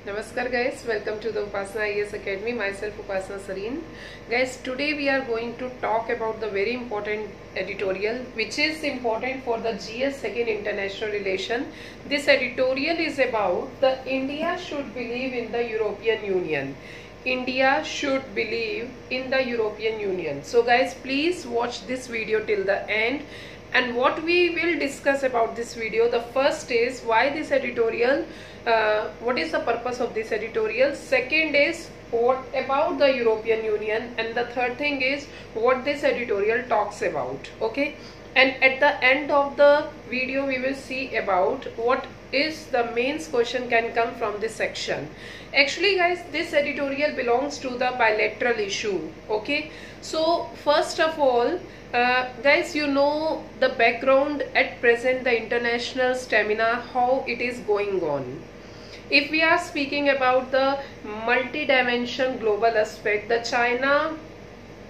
Namaskar guys, welcome to the Upasana IAS Academy. Myself Upasana Sareen. Guys, today we are going to talk about the very important editorial which is important for the GS second international relation. This editorial is about the India should believe in the European Union. India should believe in the European Union. So guys, please watch this video till the end. And what we will discuss about this video, the first is why this editorial, what is the purpose of this editorial. Second is what about the European Union, and the third thing is what this editorial talks about. Okay, and at the end of the video we will see about what is the main question can come from this section. Actually guys, this editorial belongs to the bilateral issue. Okay, so first of all, guys, you know the background at present, the international stamina, how it is going on. If we are speaking about the multi-dimension global aspect, the China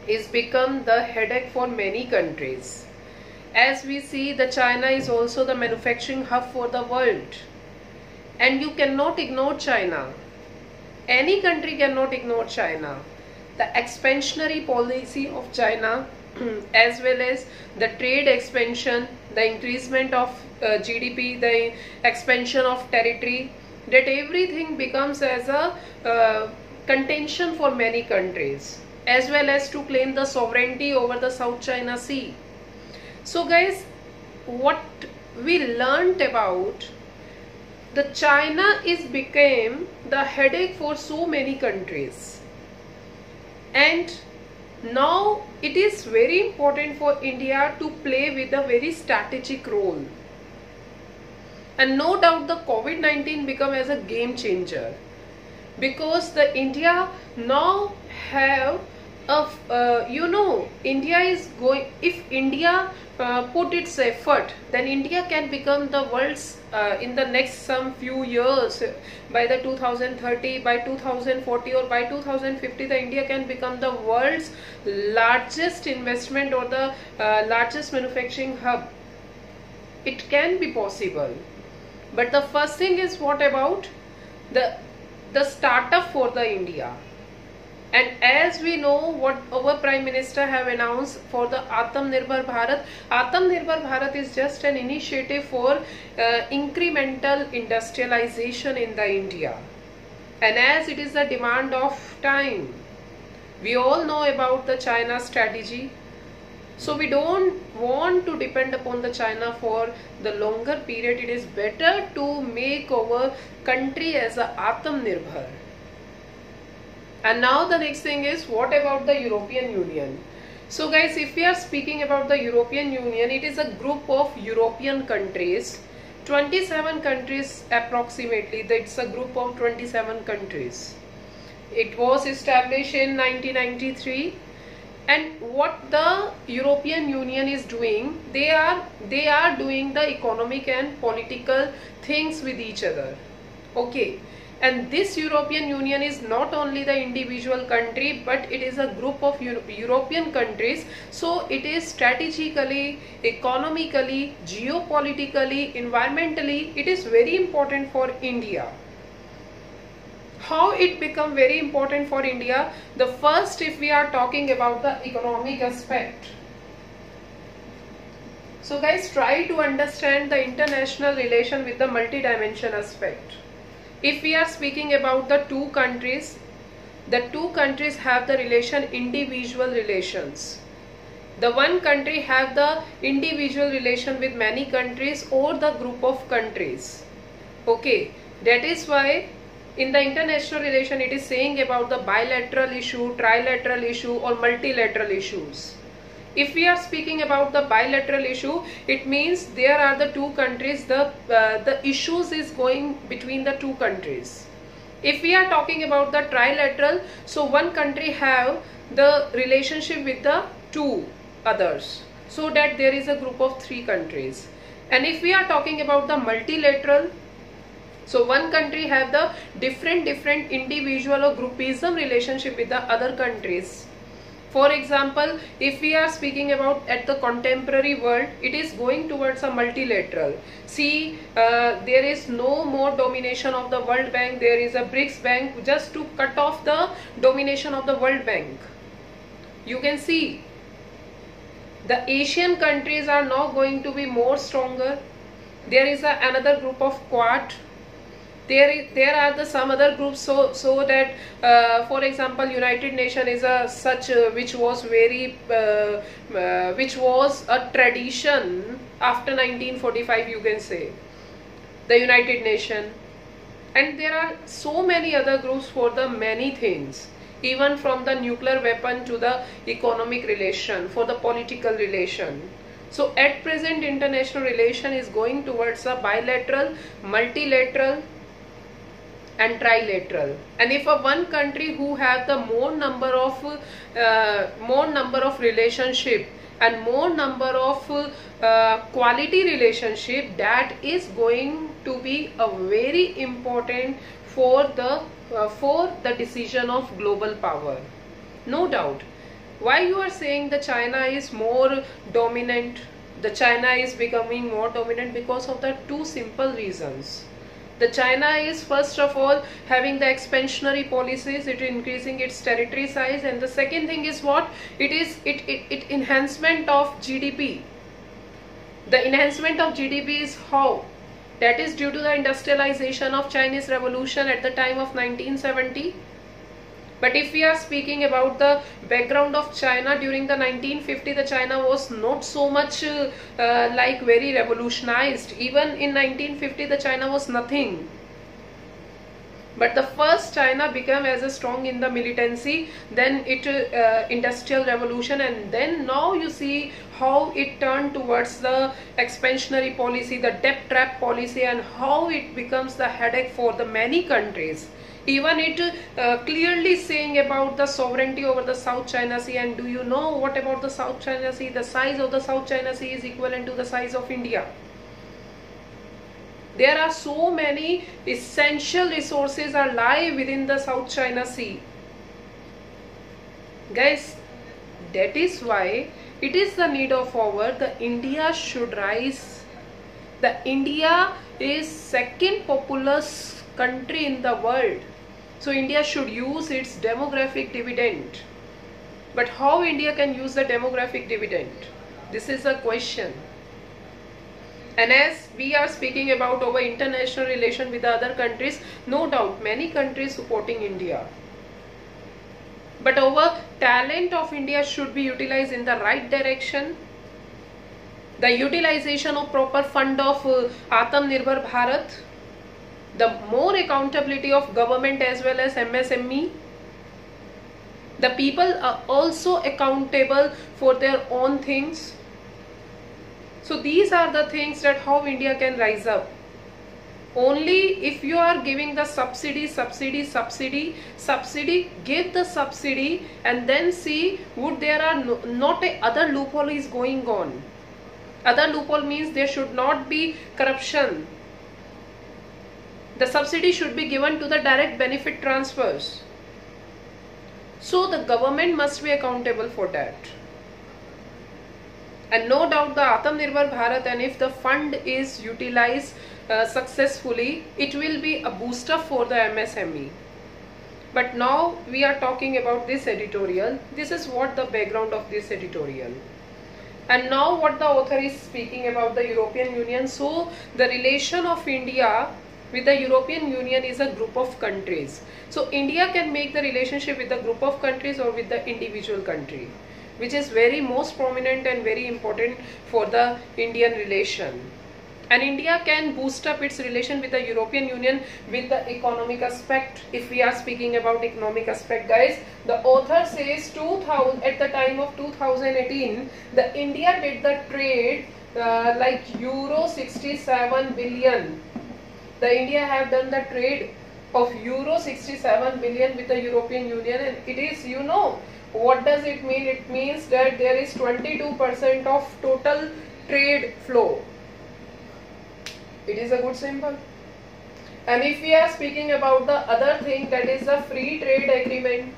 is become the headache for many countries. As we see, the China is also the manufacturing hub for the world, and you cannot ignore China. Any country cannot ignore China. The expansionary policy of China as well as the trade expansion, the increasement of GDP, the expansion of territory, that everything becomes as a contention for many countries, as well as to claim the sovereignty over the South China Sea. So guys, what we learnt about the China is became the headache for so many countries, and now it is very important for India to play with a very strategic role. And no doubt the COVID-19 become as a game changer, because the India now have a India is going, if India put its effort, then India can become the world's in the next some few years, by the 2030, by 2040 or by 2050, the India can become the world's largest investment or the largest manufacturing hub. It can be possible, but the first thing is what about the startup for the India. And as we know what our Prime Minister have announced for the Atmanirbhar Bharat. Atmanirbhar Bharat is just an initiative for incremental industrialization in the India. And as it is the demand of time, we all know about the China strategy. So we don't want to depend upon the China for the longer period. It is better to make our country as a Atmanirbhar. And now the next thing is what about the European Union. So guys, if we are speaking about the European Union, it is a group of European countries, 27 countries approximately. That's a group of 27 countries. It was established in 1993. And what the European Union is doing, they are doing the economic and political things with each other. Okay. And this European Union is not only the individual country, but it is a group of European countries. So it is strategically, economically, geopolitically, environmentally, it is very important for India. How it become very important for India? The first, if we are talking about the economic aspect. So guys, try to understand the international relation with the multi-dimension aspect. If we are speaking about the two countries have the relation individual relations. The one country have the individual relation with many countries or the group of countries. Okay, that is why in the international relation it is saying about the bilateral issue, trilateral issue or multilateral issues. If we are speaking about the bilateral issue, it means there are the two countries, the issues is going between the two countries. If we are talking about the trilateral, so one country have the relationship with the two others, so that there is a group of three countries. And if we are talking about the multilateral, so one country have the different individual or groupism relationship with the other countries. For example, if we are speaking about at the contemporary world, it is going towards a multilateral. See, there is no more domination of the World Bank. There is a BRICS Bank just to cut off the domination of the World Bank. You can see the Asian countries are now going to be more stronger. There is another group of Quad. There are some other groups, so that for example, United Nations is a such which was very which was a tradition after 1945, you can say, the United Nations. And there are so many other groups for the many things, even from the nuclear weapon to the economic relation, for the political relation. So at present, international relation is going towards a bilateral, multilateral and trilateral. And if one country who have the more number of relationship and more number of quality relationship, that is going to be a very important for the decision of global power. No doubt. Why you are saying the China is more dominant? The China is becoming more dominant because of the two simple reasons. The China is first of all having the expansionary policies, it increasing its territory size, and the second thing is what? It is enhancement of GDP. The enhancement of GDP is how? That is due to the industrialization of Chinese Revolution at the time of 1970. But if we are speaking about the background of China during the 1950, the China was not so much like very revolutionized. Even in 1950, the China was nothing. But the first China became as a strong in the militancy, then it industrial revolution, and then now you see how it turned towards the expansionary policy, the debt trap policy, and how it becomes the headache for the many countries. Even it clearly saying about the sovereignty over the South China Sea. And do you know what about the South China Sea? The size of the South China Sea is equivalent to the size of India. There are so many essential resources are lie within the South China Sea. Guys, that is why it is the need of hour. The India should rise. The India is second populous country in the world. So India should use its demographic dividend. But how India can use the demographic dividend? This is a question. And as we are speaking about our international relation with the other countries, no doubt many countries supporting India. But our talent of India should be utilized in the right direction. The utilization of proper fund of Atmanirbhar Bharat, the more accountability of government as well as MSME. The people are also accountable for their own things. So these are the things that how India can rise up. Only if you are giving the subsidy, give the subsidy, and then see would there are not a other loophole is going on. Other loophole means there should not be corruption. The subsidy should be given to the direct benefit transfers. So the government must be accountable for that. And no doubt the Atmanirbhar Bharat, and if the fund is utilized successfully, it will be a booster for the MSME. But now we are talking about this editorial. This is what the background of this editorial. And now what the author is speaking about the European Union. So the relation of India with the European Union is a group of countries. So India can make the relationship with the group of countries or with the individual country, which is very most prominent and very important for the Indian relation. And India can boost up its relation with the European Union with the economic aspect. If we are speaking about economic aspect, guys, the author says at the time of 2018, the India did the trade like Euro 67 billion. The India have done the trade of Euro 67 billion with the European Union, and it is, you know, what does it mean? It means that there is 22% of total trade flow. It is a good symbol. And if we are speaking about the other thing, that is the free trade agreement.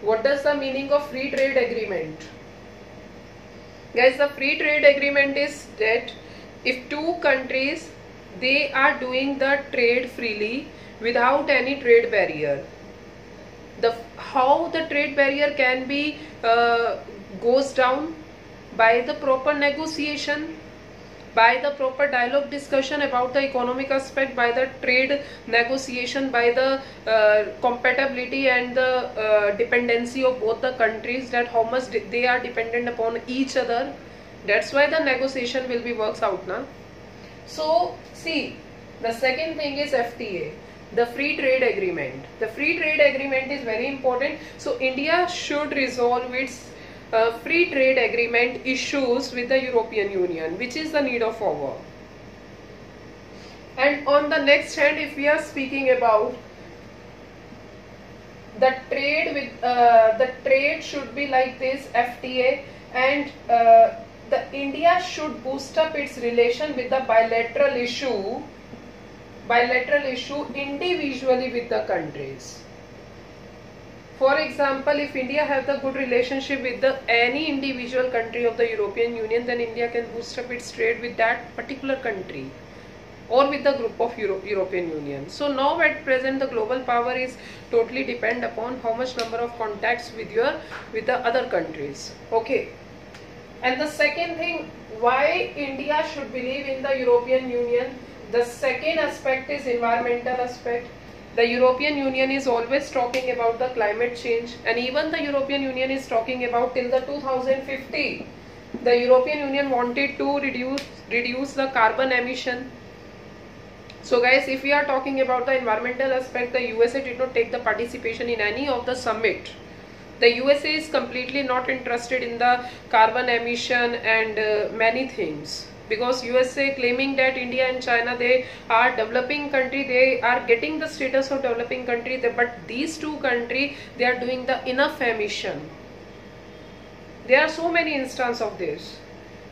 What does the meaning of free trade agreement? Guys, the free trade agreement is that if two countries, they are doing the trade freely without any trade barrier. How the trade barrier can be goes down by the proper negotiation, by the proper dialogue discussion about the economic aspect, by the trade negotiation, by the compatibility and the dependency of both the countries, that how much they are dependent upon each other. That's why the negotiation will be works out now. So see, the second thing is FTA, the free trade agreement. The free trade agreement is very important. So India should resolve its free trade agreement issues with the European Union, which is the need of hour. And on the next hand, if we are speaking about the trade with the trade should be like this FTA, and the India should boost up its relation with the bilateral issue individually with the countries. For example, if India have the good relationship with any individual country of the European Union, then India can boost up its trade with that particular country or with the group of European Union. So now at present the global power is totally depend upon how much number of contacts with the other countries. Okay. And the second thing, why India should believe in the European Union, the second aspect is environmental aspect. The European Union is always talking about the climate change, and even the European Union is talking about till the 2050. The European Union wanted to reduce the carbon emission. So guys, if we are talking about the environmental aspect, the USA did not take the participation in any of the summit. The USA is completely not interested in the carbon emission and many things, because USA claiming that India and China, they are developing country, they are getting the status of developing country, but these two countries, they are doing the enough emission. There are so many instances of this,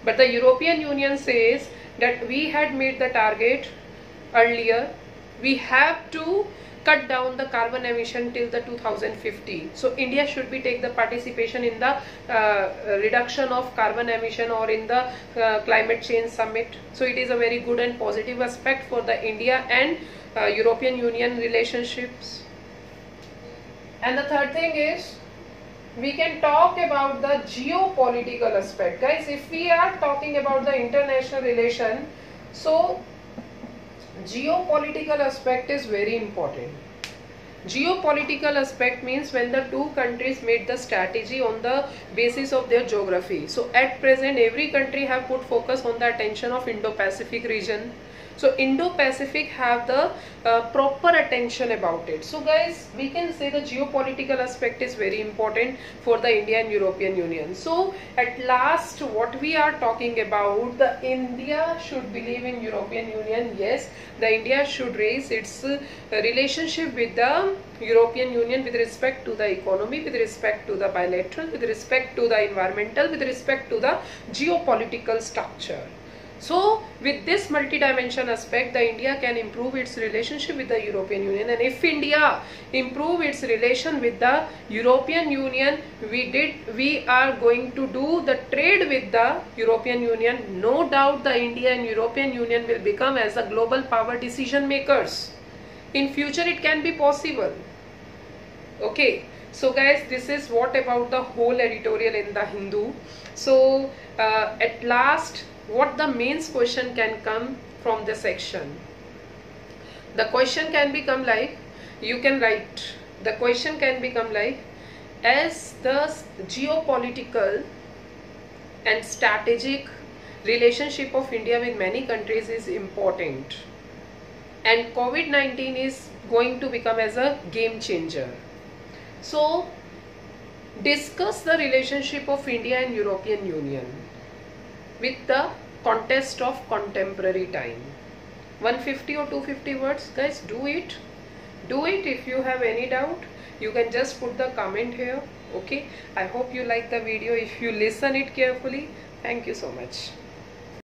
but the European Union says that we had made the target earlier, we have to cut down the carbon emission till the 2050. So India should be take the participation in the reduction of carbon emission or in the climate change summit. So it is a very good and positive aspect for the India and European Union relationships. And the third thing is, we can talk about the geopolitical aspect. Guys, if we are talking about the international relation, so geopolitical aspect is very important. Geopolitical aspect means when the two countries made the strategy on the basis of their geography. So at present every country have put focus on the attention of Indo-Pacific region. So Indo-Pacific have the proper attention about it. So guys, we can say the geopolitical aspect is very important for the India and European Union. So at last, what we are talking about, the India should believe in European Union. Yes, the India should raise its relationship with the European Union with respect to the economy, with respect to the bilateral, with respect to the environmental, with respect to the geopolitical structure. So with this multi-dimension aspect, the India can improve its relationship with the European Union, and if India improve its relation with the European Union, we are going to do the trade with the European Union. No doubt the India and European Union will become as a global power decision makers. In future it can be possible. Okay, so guys, this is what about the whole editorial in the Hindu. So at last, what the mains question can come from the section. The question can become like, you can write, the question can become like, as the geopolitical and strategic relationship of India with many countries is important, and COVID-19 is going to become as a game changer. So discuss the relationship of India and European Union with the context of contemporary time. 150 or 250 words, guys, do it. If you have any doubt, you can just put the comment here. Okay, I hope you like the video. If you listen it carefully, thank you so much.